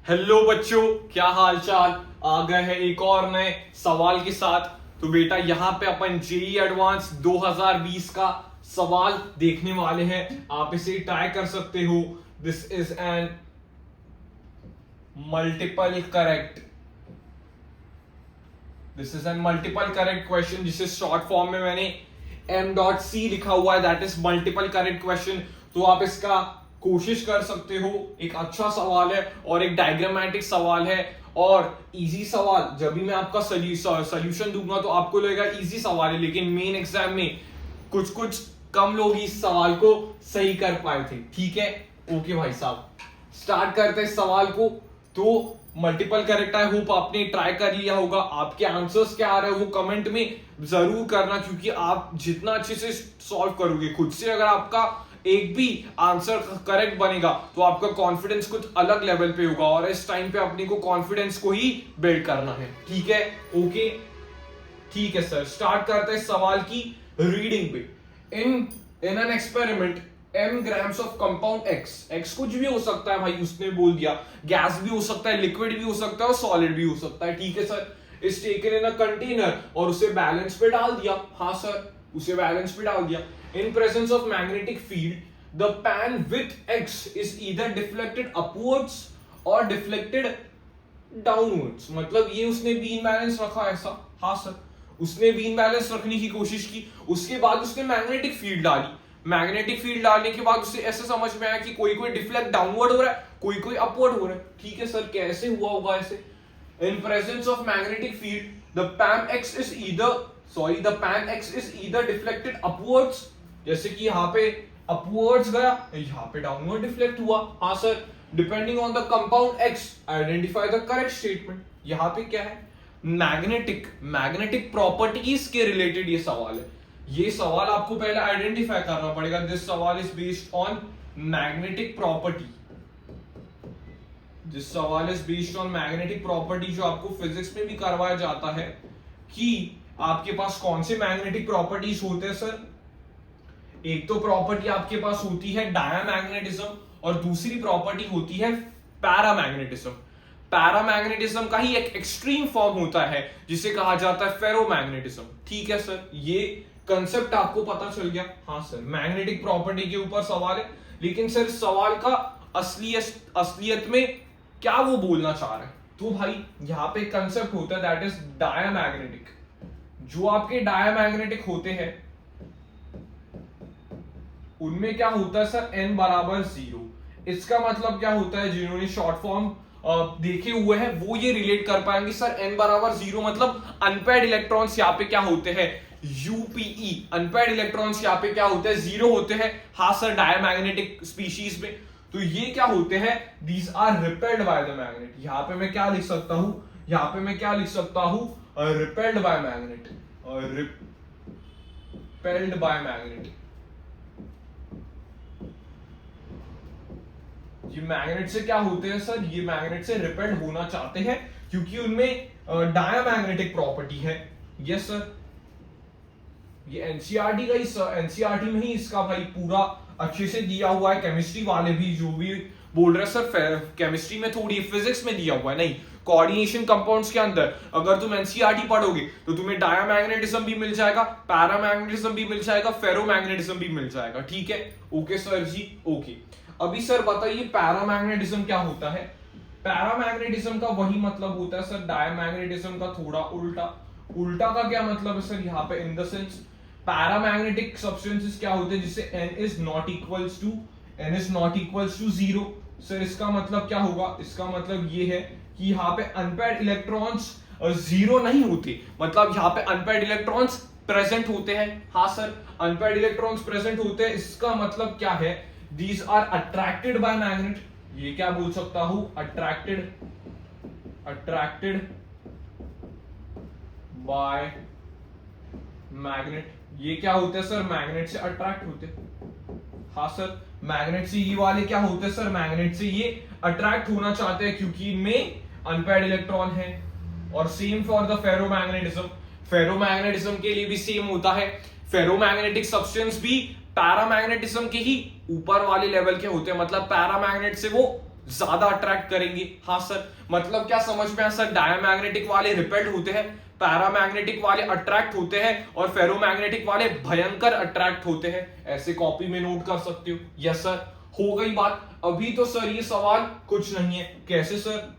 Hello बच्चों, क्या हाल चाल। आ गए हैं एक और नए सवाल के साथ। तो बेटा यहाँ पे अपन जेई एडवांस 2020 का सवाल देखने वाले हैं। आप इसे ट्राई कर सकते हो। This is an multiple correct this is an multiple correct question, जिसे शॉर्ट फॉर्म में मैंने M.C लिखा हुआ है, that is multiple correct question. तो आप इसका कोशिश कर सकते हो। एक अच्छा सवाल है और एक डायग्रामेटिक सवाल है और इजी सवाल। जब भी मैं आपका सोल्यूशन दूंगा तो आपको लगेगा इजी सवाल है, लेकिन मेन एग्जाम में कुछ कुछ कम लोग इस सवाल को सही कर पाए थे। ठीक है, ओके भाई साहब, स्टार्ट करते हैं इस सवाल को। तो मल्टीपल करेक्ट, आई होप आपने ट्राई कर लिया होगा। आपके आंसर्स क्या आ रहे हैं वो कमेंट में जरूर करना, क्योंकि आप जितना अच्छे से सॉल्व करोगे खुद से, अगर आपका एक भी आंसर करेक्ट बनेगा तो आपका कॉन्फिडेंस कुछ अलग लेवल पे होगा। और इस टाइम पे अपने को कॉन्फिडेंस को ही बिल्ड करना है। ठीक है, ओके, ठीक है सर। स्टार्ट करते हैं सवाल की रीडिंग पे। In an experiment m grams of compound x कुछ भी हो सकता है भाई, उसने बोल दिया। गैस भी हो सकता है, लिक्विड भी हो सकता है और सॉलिड भी हो सकता है। ठीक है सर, इस टेकन इन अ कंटेनर, और उसे बैलेंस पे डाल दिया। हाँ सर, उसे बैलेंस पे डाल दिया। In presence of magnetic field the pan with x is either deflected upwards और डिफ्लेक्टेड डाउनवर्ड्स। मतलब ये उसने बीन बैलेंस रखा ऐसा। हाँ सर, उसने बीन बैलेंस रखने की कोशिश की। उसके बाद उसने मैग्नेटिक फील्ड डाली। मैग्नेटिक फील्ड डालने के बाद उसे ऐसे समझ में आया कि कोई कोई डिफ्लेक्ट डाउनवर्ड हो रहा है, कोई कोई अपवर्ड हो रहा है। ठीक है सर, कैसे हुआ होगा ऐसे? In presence of magnetic field the pan x is either deflected upwards, जैसे कि यहाँ पे अपवर्ड्स गया, यहाँ पे डाउनवर्ड डिफ्लेक्ट हुआ। हाँ sir, depending on the compound x identify the correct statement. यहाँ पे क्या है? मैग्नेटिक प्रॉपर्टीज के रिलेटेड ये सवाल है। ये सवाल आपको पहले आइडेंटिफाई करना पड़ेगा। दिस सवाल is based on magnetic property. This सवाल is based on magnetic property, जो आपको फिजिक्स में भी करवाया जाता है कि आपके पास कौन से मैग्नेटिक प्रॉपर्टीज होते हैं सर। एक तो प्रॉपर्टी आपके पास होती है डायामैग्नेटिज्म और दूसरी प्रॉपर्टी होती है पैरामैग्नेटिज्म। पैरामैग्नेटिज्म का ही एक एक्सट्रीम फॉर्म होता है जिसे कहा जाता है फेरोमैग्नेटिज्म। ठीक है सर, ये कंसेप्ट आपको पता चल गया। हाँ सर, मैग्नेटिक प्रॉपर्टी के ऊपर सवाल है, लेकिन सर सवाल का असलियत में क्या वो बोलना चाह रहे हैं? तो भाई यहाँ पे कंसेप्ट होता है दैट इज डायामैग्नेटिक। जो आपके डायामैग्नेटिक होते हैं उनमें क्या होता है सर, n बराबर 0। इसका मतलब क्या होता है, जिन्होंने शॉर्ट फॉर्म देखे हुए हैं वो ये रिलेट कर पाएंगे सर। n बराबर 0 मतलब अनपेयर्ड इलेक्ट्रॉन्स यहाँ पे क्या होते हैं, UPE। अनपेयर्ड इलेक्ट्रॉन्स यहाँ पे क्या होते हैं, 0 होते हैं। हाँ सर, डायमैग्नेटिक स्पीशीज में। तो ये क्या होते हैं, these are repelled by the magnet. यहाँ पे मैं क्या लिख सकता हूं, यहाँ पे मैं क्या लिख सकता हूं, repelled by magnet, repelled by magnet. ये मैग्नेट से क्या होते हैं सर, ये मैग्नेट से रिपेल्ड होना चाहते हैं क्योंकि उनमें डायामैग्नेटिक प्रॉपर्टी है। यस सर, ये एनसीईआरटी का ही एनसीईआरटी में ही इसका भाई पूरा अच्छे से दिया हुआ है। केमिस्ट्री वाले भी जो भी बोल रहे हैं सर केमिस्ट्री में थोड़ी, फिजिक्स में दिया हुआ है नहीं, कोऑर्डिनेशन कंपाउंड्स के अंदर अगर तुम एनसीईआरटी पढ़ोगे तो तुम्हें डायामैग्नेटिज्म भी मिल जाएगा, पैरामैग्नेटिज्म भी मिल जाएगा, फेरोमैग्नेटिज्म भी मिल जाएगा। ठीक है, ओके सर जी, ओके। अभी सर बताइए पैरामैग्नेटिज्म क्या होता है। पैरामैग्नेटिज्म का वही मतलब होता है सर डायमैग्नेटिज्म का थोड़ा उल्टा। उल्टा का क्या मतलब है सर, यहाँ पे in the sense paramagnetic substances क्या होते हैं जिससे n is not equals to 0। Sir इसका मतलब क्या होगा, इसका मतलब ये है कि यहाँ पे अनपेयर्ड इलेक्ट्रॉन्स 0 नहीं होते, मतलब यहाँ पे अनपेयर्ड इलेक्ट्रॉन्स प्रेजेंट होते हैं। हाँ सर, अनपेयर्ड इलेक्ट्रॉन्स प्रेजेंट होते हैं। इसका मतलब क्या है, these are attracted by magnet। ये क्या बोल सकता हूं, attracted by magnet। ये क्या होते हैं सर, मैग्नेट से अट्रैक्ट होते हैं। हाँ सर, मैग्नेट से ये वाले क्या होते हैं सर, मैग्नेट से ये अट्रैक्ट होना चाहते हैं क्योंकि इनमें अनपेयर्ड इलेक्ट्रॉन है। और same for the ferromagnetism. Ferromagnetism के लिए भी सेम होता है। फेरोमैग्नेटिक सब्सटेंस भी पैरामैग्नेटिज्म के ही ऊपर वाले लेवल के होते हैं, मतलब पैरामैग्नेट से वो ज्यादा अट्रैक्ट करेंगे। हाँ सर, मतलब क्या समझ में आया सर? डायमैग्नेटिक वाले रिपेल्ड होते हैं, पैरामैग्नेटिक वाले अट्रैक्ट होते हैं और फेरोमैग्नेटिक वाले भयंकर अट्रैक्ट होते हैं। ऐसे कॉपी में नोट कर सकते हो। यस सर, हो गई बात। अभी तो सर ये सवाल कुछ नहीं है। कैसे सर?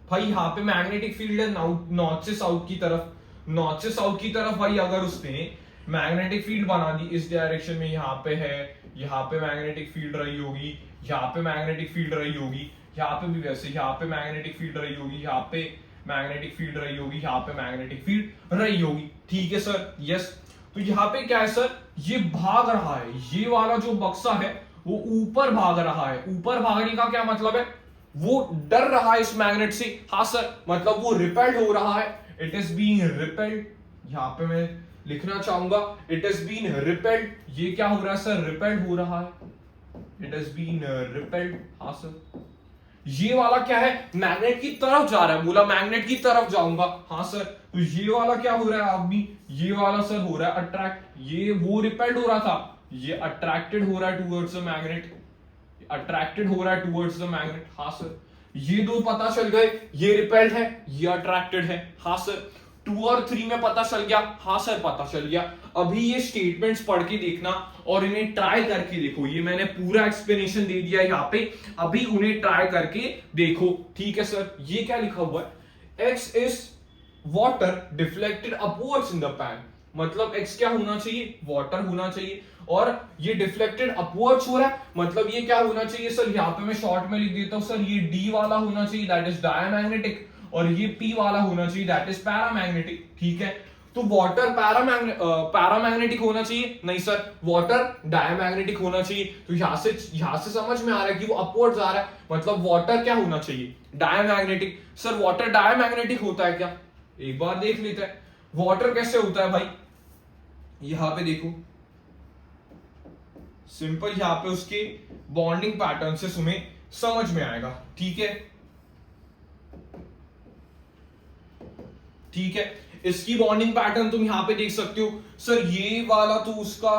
भाई यहाँ पे मैग्नेटिक फील्ड है नॉर्थ से साउथ की तरफ, नॉर्थ से साउथ की तरफ। भाई अगर उसने मैग्नेटिक फील्ड बना दी इस डायरेक्शन में, यहाँ पे है, यहाँ पे मैग्नेटिक फील्ड रही होगी, यहाँ पे मैग्नेटिक फील्ड रही होगी, यहाँ पे भी वैसे, यहाँ पे मैग्नेटिक फील्ड रही होगी, यहाँ पे मैग्नेटिक फील्ड रही होगी, यहाँ पे मैग्नेटिक फील्ड रही होगी। ठीक है सर। यस, तो यहाँ पे क्या है सर? ये भाग रहा है, ये वाला जो बक्सा है वो ऊपर भाग रहा है। ऊपर भागने का क्या मतलब है? वो डर रहा है इस मैग्नेट से। हाँ सर, मतलब वो रिपेल्ड हो रहा है। It is being repelled. यहाँ पे मैं लिखना चाहूंगा इट इज बीइंग रिपेल्ड। ये क्या हो रहा है सर? रिपेल्ड हो रहा है। It is being repelled. हाँ सर, ये वाला क्या है? मैग्नेट की तरफ जा रहा है। बोला मैग्नेट की तरफ जाऊंगा। हाँ सर, तो ये वाला क्या हो रहा है? अब भी ये वाला सर हो रहा है अट्रैक्ट। ये वो रिपेल्ड हो रहा था, ये अट्रैक्टेड हो रहा है टुवर्ड्स द मैग्नेट, अट्रैक्टेड हो रहा है टुवर्ड्स द मैग्नेट। हाँ सर, ये दो पता चल गए, ये रिपेल्ड है, ये अट्रैक्टेड है। हाँ सर, 2 और 3 में पता चल गया। हाँ सर, पता चल गया। अभी ये स्टेटमेंट्स पढ़ के देखना और इन्हें ट्राई करके देखो। ये मैंने पूरा एक्सप्लेनेशन दे दिया यहाँ पे, अभी उन्हें ट्राई करके देखो। ठीक है सर, ये क्या लिखा हुआ है? X is water deflected upwards in the pan। मतलब x क्या होना चाहिए? वाटर होना चाहिए। और ये डिफ्लेक्टेड अपवर्ड्स हो रहा है, मतलब ये क्या होना चाहिए सर? यहाँ पे मैं शॉर्ट में लिख देता हूं सर, ये D वाला होना चाहिए, दैट इज डायमैग्नेटिक, और ये P वाला होना चाहिए, दैट इज पैरामैग्नेटिक। ठीक है, तो वाटर पैरामैग्नेटिक होना चाहिए? नहीं सर, वाटर डायमैग्नेटिक होना चाहिए। तो यहां से समझ में आ रहा है कि वो अपवर्ड्स आ रहा है, मतलब वाटर क्या होना चाहिए? डायमैग्नेटिक। सर वाटर डायमैग्नेटिक होता है क्या? एक बार देख लेते हैं वाटर कैसे होता है भाई। यहां पे देखो, सिंपल यहां पे उसके बॉन्डिंग पैटर्न से तुम्हें समझ में आएगा। ठीक है, ठीक है, इसकी बॉन्डिंग पैटर्न तुम यहां पे देख सकते हो। सर ये वाला तो उसका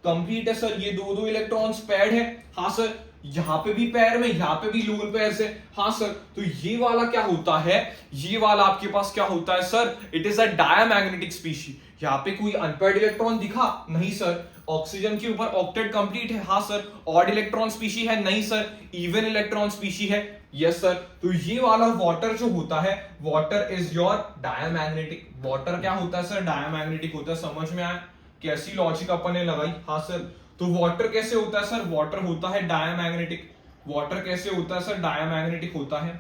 कंप्लीट है सर, ये दो इलेक्ट्रॉन्स पैड है। हाँ सर, यहां पे भी पैर में, यहां पे भी लोन पैर से। हाँ सर, तो ये वाला क्या होता है? ये वाला आपके पास क्या होता है sir? It is a diamagnetic species. यहाँ पे कोई अनपेयर्ड इलेक्ट्रॉन दिखा? नहीं सर। ऑक्सीजन के ऊपर ऑक्टेट कंप्लीट है? हाँ सर। ऑड इलेक्ट्रॉन स्पीशी है? नहीं सर। इवन इलेक्ट्रॉन स्पीशी है? Yes sir. तो ये वाला वाटर जो होता है, water is your diamagnetic. Water क्या होता है सर? डायमैग्नेटिक होता है। समझ में आया कैसी लॉजिक अपन ने लगाई? हाँ सर, तो वाटर कैसे होता है सर? वाटर होता है डायमैग्नेटिक। वाटर कैसे होता है सर? डायमैग्नेटिक होता है।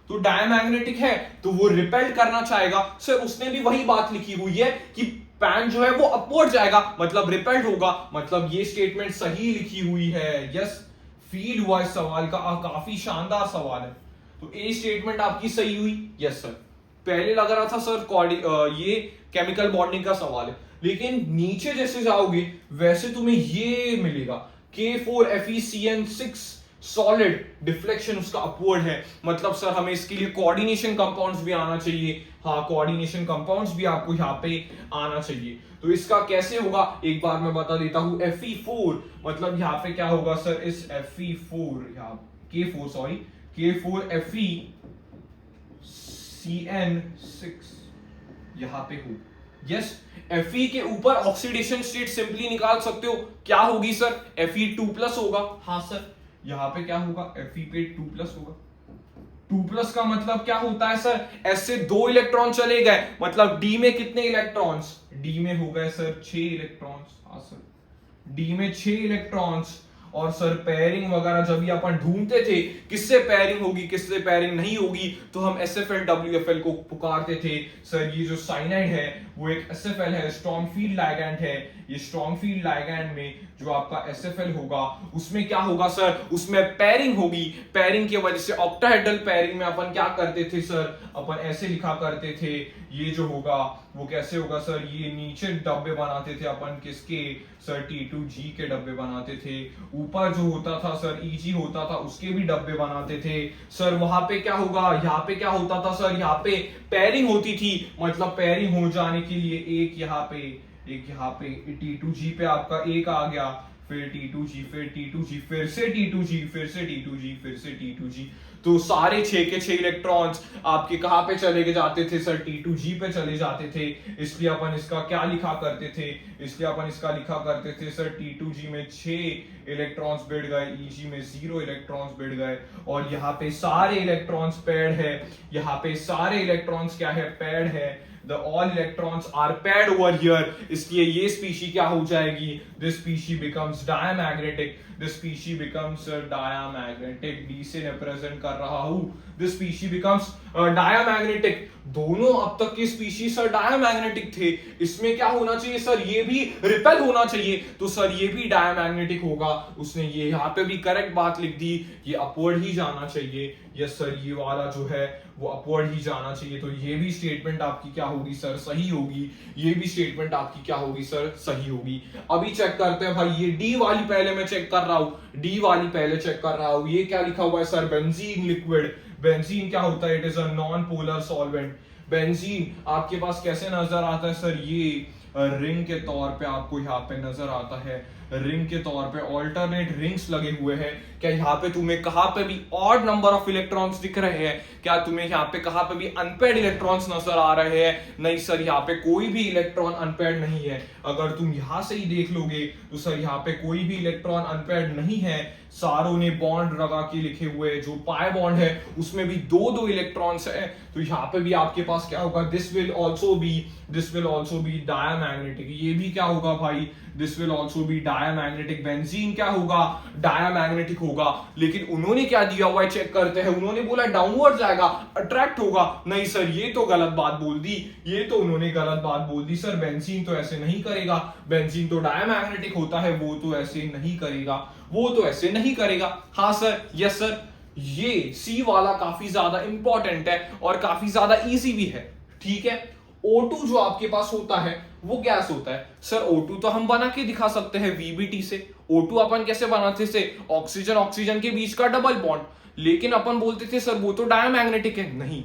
तो डायमैग्नेटिक है तो वो रिपेल्ड करना चाहेगा। सर उसने भी वही बात लिखी हुई है कि पैन जो है वो अपवर्ड जाएगा, मतलब रिपेल्ड होगा। मतलब ये स्टेटमेंट सही लिखी हुई है। यस, फील हुआ इस सवाल का, काफी शानदार सवाल है। तो ए स्टेटमेंट आपकी सही हुई। Yes sir. पहले लग रहा था सर ये केमिकल बॉन्डिंग का सवाल है, लेकिन नीचे जैसे जाओगे वैसे तुम्हें ये मिलेगा K4FeCN6 सॉलिड, डिफ्लेक्शन उसका अपवर्ड है। मतलब सर हमें इसके लिए कोऑर्डिनेशन कंपाउंड्स भी आना चाहिए। हाँ, कोऑर्डिनेशन कंपाउंड्स भी आपको यहाँ पे आना चाहिए। तो इसका कैसे होगा एक बार मैं बता देता हूं। Fe4 मतलब यहाँ पे क्या होगा सर? इस Fe4 यहाँ K4FeCN6 यहाँ पे हो। यस, Fe के ऊपर ऑक्सीडेशन स्टेट सिंपली निकाल सकते हो। क्या होगी सर? Fe2+ होगा। हाँ सर, यहां पे क्या होगा? Fe पे 2+ होगा। 2+ का मतलब क्या होता है सर? S से 2 इलेक्ट्रॉन चले गए, मतलब D में कितने इलेक्ट्रॉन्स? D में हो गए सर 6 इलेक्ट्रॉन्स। हाँ सर, D में 6 इलेक्ट्रॉन्स। और सर पेयरिंग वगैरह जब भी अपन ढूंढते थे किससे पेयरिंग होगी किससे पेयरिंग नहीं होगी, तो हम SFL WFL को पुकारते थे। सर ये जो साइनाइड है वो एक SFL है, स्ट्रॉन्ग फील्ड लाइगैंड है। ये स्ट्रॉन्ग फील्ड लाइगैंड में जो आपका SFL होगा उसमें क्या होगा सर? उसमें पेयरिंग होगी। पेयरिंग की वजह से ऑक्टाहेड्रल पेयरिंग में अपन क्या करते थे सर? अपन ऐसे लिखा करते थे। ये जो होगा वो कैसे होगा सर? ये नीचे डब्बे बनाते थे अपन किसके सर? T2G के डब्बे बनाते थे। ऊपर जो होता था सर EG होता था, उसके भी डब्बे बनाते थे सर। वहां पे क्या होगा? यहाँ पे क्या होता था सर? यहाँ पे पेयरिंग होती थी, मतलब पेयरिंग हो जाने के लिए एक यहाँ पे T2G पे आपका एक आ गया, फिर T2G, फिर T2G, फिर से T2G, फिर से T2G, फिर से T2G। तो सारे 6 के 6 इलेक्ट्रॉन्स आपके कहाँ पे चले जाते थे सर? T2G पे चले जाते थे। इसलिए अपन इसका क्या लिखा करते थे? इसलिए अपन इसका लिखा करते थे सर T2G में 6 इलेक्ट्रॉन्स बैठ गए, EG में 0 इलेक्ट्रॉन्स बैठ गए। और यहाँ पे सारे इलेक्ट्रॉन्स पेयर्ड है, यहाँ पे सारे इलेक्ट्रॉन्स क्या है? पेयर्ड है। The all electrons are paired over here, इसलिए ये स्पीशी क्या हो जाएगी? This species becomes diamagnetic. This species becomes diamagnetic. D से रिप्रेजेंट कर रहा हूं। This species becomes diamagnetic. दोनों अब तक के स्पीशीज सर डायमैग्नेटिक थे, इसमें क्या होना चाहिए सर? ये भी रिपेल होना चाहिए, तो सर ये भी डायमैग्नेटिक होगा। उसने ये यहाँ पे भी करेक्ट बात लिख दी, ये अपवर्ड ही जाना चाहिए। यस सर, ये वाला जो है वो अपवर्ड ही जाना चाहिए। तो ये भी स्टेटमेंट आपकी क्या होगी सर? सही होगी। ये भी स्टेटमेंट आपकी क्या होगी सर? सही होगी। अभी चेक करते हैं भाई, ये डी वाली पहले मैं चेक कर रहा हूं, डी वाली पहले चेक कर रहा हूं। ये क्या लिखा हुआ है सर? Benzene liquid. बेंजीन क्या होता है? It is a non polar solvent. Benzene आपके पास कैसे नजर आता है सर? ये रिंग के तौर पे आपको यहाँ पे नजर आता है, रिंग के तौर पे ऑल्टरनेट रिंग्स लगे हुए हैं। क्या यहाँ पे तुम्हें कहां पे भी ऑड नंबर ऑफ इलेक्ट्रॉन्स दिख रहे हैं? क्या तुम्हें यहाँ पे कहां पे भी अनपेयर्ड इलेक्ट्रॉन्स नजर आ रहे हैं? नहीं सर, यहाँ पे कोई भी इलेक्ट्रॉन अनपेयर्ड नहीं है। अगर तुम यहां से ही देख लोगे तो सर यहाँ पे कोई भी इलेक्ट्रॉन अनपेयर्ड नहीं है। सारों ने बॉन्ड लगा के लिखे हुए, जो पाई बॉन्ड है उसमें भी दो दो इलेक्ट्रॉन्स है। तो यहाँ पे भी आपके पास क्या होगा? This will also be diamagnetic. ये भी क्या होगा भाई? This will also be diamagnetic. Benzene क्या होगा? डायमैग्नेटिक होगा। लेकिन उन्होंने क्या दिया हुआ है चेक करते हैं। उन्होंने बोला डाउनवर्ड जाएगा, अट्रैक्ट होगा। नहीं सर, ये तो गलत बात बोल दी, ये तो उन्होंने गलत बात बोल दी सर। बेंजीन तो ऐसे नहीं करेगा, बेंजीन तो डायमैग्नेटिक होता है, वो तो ऐसे नहीं करेगा, वो तो ऐसे नहीं करेगा। हाँ सर, यस सर। ये सी वाला काफी ज्यादा इंपॉर्टेंट है और काफी ज्यादा इजी भी है। ठीक है, O2 जो आपके पास होता है वो गैस होता है सर। O2 तो हम बना के दिखा सकते हैं VBT से। O2 अपन कैसे बनाते थे? ऑक्सीजन ऑक्सीजन के बीच का डबल बॉन्ड। लेकिन अपन बोलते थे सर वो तो डायमैग्नेटिक है। नहीं,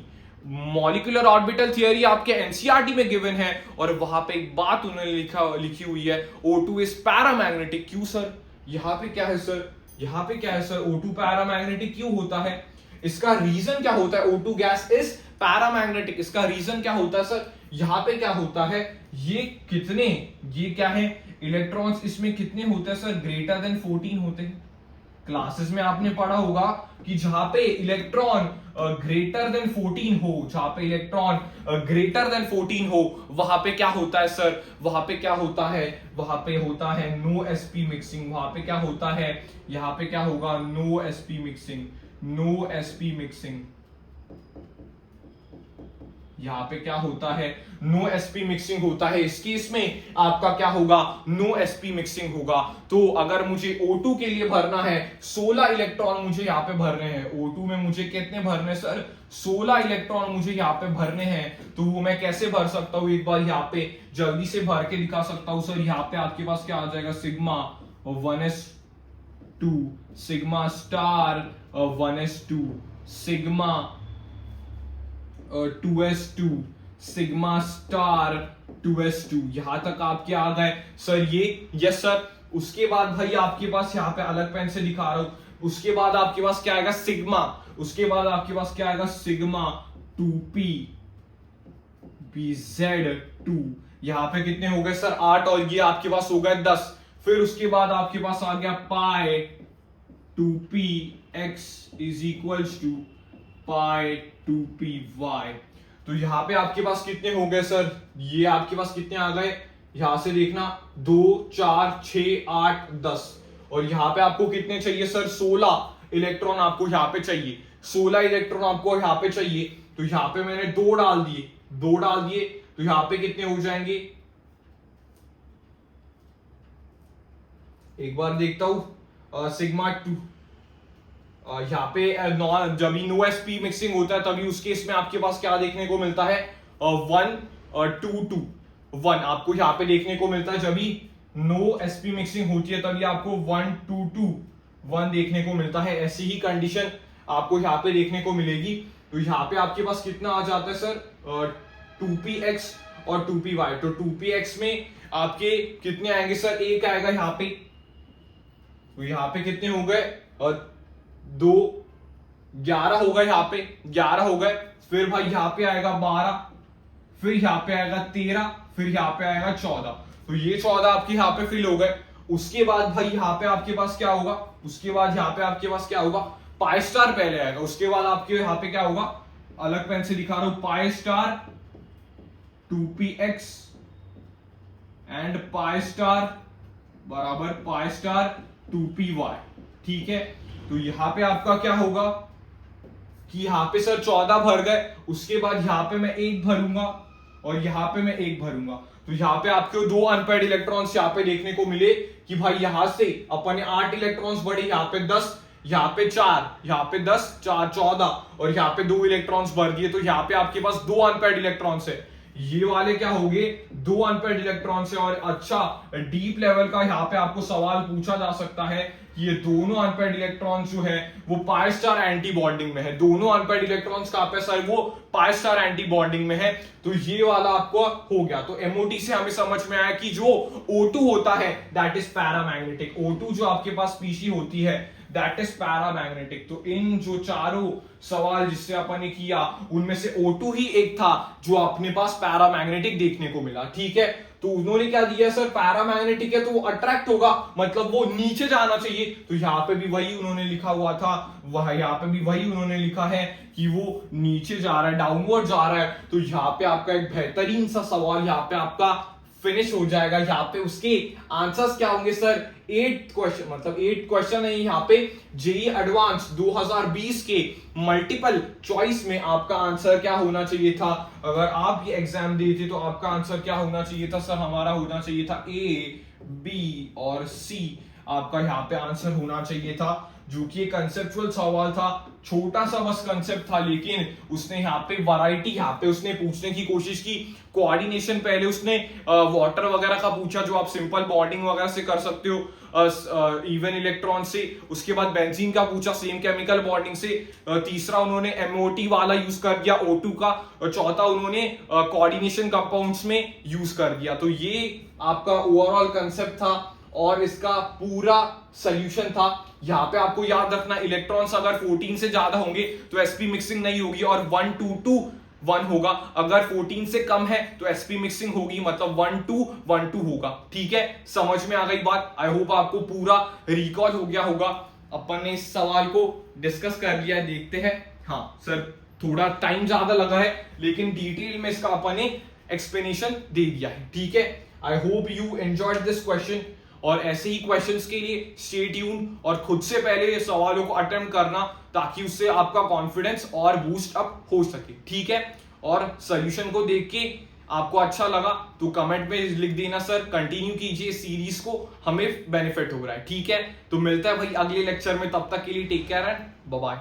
मॉलिक्यूलर ऑर्बिटल थियरी आपके एनसीईआरटी में गिवन है और वहां पे एक बात उन्होंने लिखी हुई है, O2 इज पैरामैग्नेटिक। क्यों सर? यहाँ पे क्या है सर? यहाँ पे क्या है सर? O2 पैरामैग्नेटिक क्यों होता है? इसका रीजन क्या होता है? O2 gas is paramagnetic. इसका रीजन क्या होता है सर? यहाँ पे क्या होता है? ये कितने, ये क्या है? इलेक्ट्रॉन्स इसमें कितने होते हैं सर? ग्रेटर देन 14 होते हैं। क्लासेस में आपने पढ़ा होगा कि जहां पे इलेक्ट्रॉन ग्रेटर देन 14 हो, जहां पे इलेक्ट्रॉन ग्रेटर देन 14 हो, वहां पे क्या होता है सर? वहां पे क्या होता है? वहां पे होता है नो sp मिक्सिंग। वहां पे क्या होता है? यहां पे क्या होगा? No sp mixing, no sp mixing. यहाँ पे क्या होता है? नो sp मिक्सिंग होता है। इस केस में आपका क्या होगा? नो sp मिक्सिंग होगा। तो अगर मुझे O2 के लिए भरना है 16 इलेक्ट्रॉन मुझे यहाँ पे भरने हैं। O2 में मुझे कितने भरने सर? 16 इलेक्ट्रॉन मुझे यहाँ पे भरने हैं। तो वो मैं कैसे भर सकता हूँ? एक बार यहाँ पे जल्दी से भर के दिखा सकता हूँ सर। यहाँ पे आपके पास क्या आ जाएगा? Sigma 1s2, sigma star 1s2, sigma 2s2, sigma star 2s2। यहां तक आपके आ गए सर ये? Yes sir. उसके बाद भाई आपके पास यहाँ पे अलग पेन से दिखा रहा हूं। उसके बाद आपके पास क्या आएगा? सिग्मा। उसके बाद आपके पास क्या आएगा? Sigma 2p bz2। यहां पे कितने हो गए सर? 8 और ये आपके पास हो गए 10। फिर उसके बाद आपके पास आ गया pi 2px is equals to pi 2py। तो यहां पे आपके पास कितने हो गए सर? ये आपके पास कितने आ गए? यहां से देखना 2 4 6 8 10। और यहां पे आपको कितने चाहिए सर? 16 इलेक्ट्रॉन आपको यहां पे चाहिए। 16 इलेक्ट्रॉन आपको यहां पे चाहिए। तो यहां पे मैंने 2 डाल दिए, 2 डाल दिए। तो यहां पे कितने हो जाएंगे? एक बार देखता हूं। सिग्मा 2 यहाँ पे जब नो sp मिक्सिंग होता है तभी उस केस में आपके पास क्या देखने को मिलता है? 1 2 2 1 आपको यहाँ पे देखने को मिलता है। जब भी नो sp मिक्सिंग होती है तभी आपको 1 2 2 1 देखने को मिलता है। ऐसी ही कंडीशन आपको यहाँ पे देखने को मिलेगी। तो यहाँ पे आपके पास कितना आ जाता है सर? 2px और 2py। तो 2px में आपके कितने आएंगे सर? एक आएगा यहाँ पे, तो यहाँ पे कितने हो गए, 2, 11 हो गए, यहाँ पे 11 हो गए। फिर भाई यहाँ पे आएगा 12, फिर यहाँ पे आएगा 13, फिर यहाँ पे आएगा 14। तो ये 14 आपके यहाँ पे फिल हो गए। उसके बाद भाई यहाँ पे आपके पास क्या होगा, उसके बाद यहाँ पे आपके पास क्या होगा, पाई स्टार पहले आएगा। उसके बाद आपके यहाँ पे क्या होगा, अलग पेन से दिखा रहा हूं, pi star 2px and pi star बराबर पाई स्टार 2py। ठीक है, तो यहां पे आपका क्या होगा कि यहां पे सर 14 भर गए, उसके बाद यहां पे मैं 1 भरूंगा और यहां पे मैं 1 भरूंगा। तो यहां पे आपको 2 अनपेयर्ड इलेक्ट्रॉन्स यहां पे देखने को मिले कि भाई यहां से अपने 8 इलेक्ट्रॉन्स बढ़े, यहां पे 10, यहाँ पे 4, यहाँ पे 10, 4 14 और यहाँ पे 2 इलेक्ट्रॉन्स भर दिए। तो यहाँ पे आपके पास 2 अनपेयर्ड इलेक्ट्रॉन्स है। ये वाले क्या हो गए, 2 अनपेयर्ड इलेक्ट्रॉन्स है। और अच्छा डीप लेवल का यहाँ पे आपको सवाल पूछा जा सकता है कि ये दोनों अनपेयर्ड इलेक्ट्रॉन्स जो है वो पाई स्टार एंटी बॉन्डिंग में है। दोनों अनपेयर्ड इलेक्ट्रॉन्स कहां पे सर, वो पाई स्टार एंटी बॉन्डिंग में है। तो ये वाला आपको हो गया। तो एमओटी से हमें समझ में आया कि जो O2 होता है दैट इज पैरामैग्नेटिक। O2 जो आपके पास स्पीशी होती है दैट इज पैरामैग्नेटिक। तो इन जो चारों सवाल जिससे अपन ने किया उनमें से O2 ही एक था जो अपने पास पैरामैग्नेटिक देखने को मिला। ठीक है, तो उन्होंने क्या दिया सर, पैरामैग्नेटिक है तो वो अट्रैक्ट होगा, मतलब वो नीचे जाना चाहिए। तो यहाँ पे भी वही उन्होंने लिखा हुआ था, वह यहाँ पे भी वही उन्होंने लिखा है कि वो नीचे जा रहा है, डाउनवर्ड जा रहा है। तो यहाँ पे आपका एक बेहतरीन सा सवाल यहाँ पे आपका फिनिश हो जाएगा। यहाँ पे उसके आंसर्स क्या होंगे सर, 8 क्वेश्चन, मतलब 8 क्वेश्चन है यहाँ पे। जेईई एडवांस 2020 के मल्टीपल चॉइस में आपका आंसर क्या होना चाहिए था, अगर आप ये एग्जाम देते तो आपका आंसर क्या होना चाहिए था सर, हमारा होना चाहिए था ए, बी और सी। आपका यहाँ पे आंसर होना चाहिए था, जो कि एक कंसेप्चुअल सवाल था, छोटा सा बस कंसेप्ट था, लेकिन उसने यहाँ पे वैरायटी यहाँ पे उसने पूछने की कोशिश की। कोऑर्डिनेशन पहले उसने वाटर वगैरह का पूछा जो आप सिंपल बॉन्डिंग वगैरह से कर सकते हो इवन इलेक्ट्रॉन से। उसके बाद बेंजीन का पूछा सेम केमिकल बॉन्डिंग से। तीसरा उन्होंने एमओटी वाला यूज कर दिया O2 का। और चौथा उन्होंने कोऑर्डिनेशन कंपाउंड्स में यूज कर दिया। तो ये आपका ओवरऑल कंसेप्ट था और इसका पूरा सोल्यूशन था। यहाँ पे आपको याद रखना, इलेक्ट्रॉन्स अगर 14 से ज्यादा होंगे तो sp मिक्सिंग नहीं होगी और 1 2 2 1 होगा। अगर 14 से कम है तो sp मिक्सिंग होगी, मतलब 1 2 1 2 होगा। ठीक है, समझ में आ गई बात। आई होप आपको पूरा रिकॉल हो गया होगा। अपन ने इस सवाल को डिस्कस कर लिया है, देखते हैं। हाँ सर, थोड़ा टाइम ज्यादा लगा है लेकिन डिटेल में इसका अपन ने एक्सप्लेनेशन दे दिया है। ठीक है, I hope you enjoyed this question. और ऐसे ही क्वेश्चंस के लिए स्टे ट्यून और खुद से पहले ये सवालों को अटेम्प्ट करना, ताकि उससे आपका कॉन्फिडेंस और बूस्ट अप हो सके। ठीक है, और सॉल्यूशन को देख के आपको अच्छा लगा तो कमेंट में लिख देना सर कंटिन्यू कीजिए सीरीज को, हमें बेनिफिट हो रहा है। ठीक है, तो मिलता है भाई अगले लेक्चर में, तब तक के लिए take care and bye bye.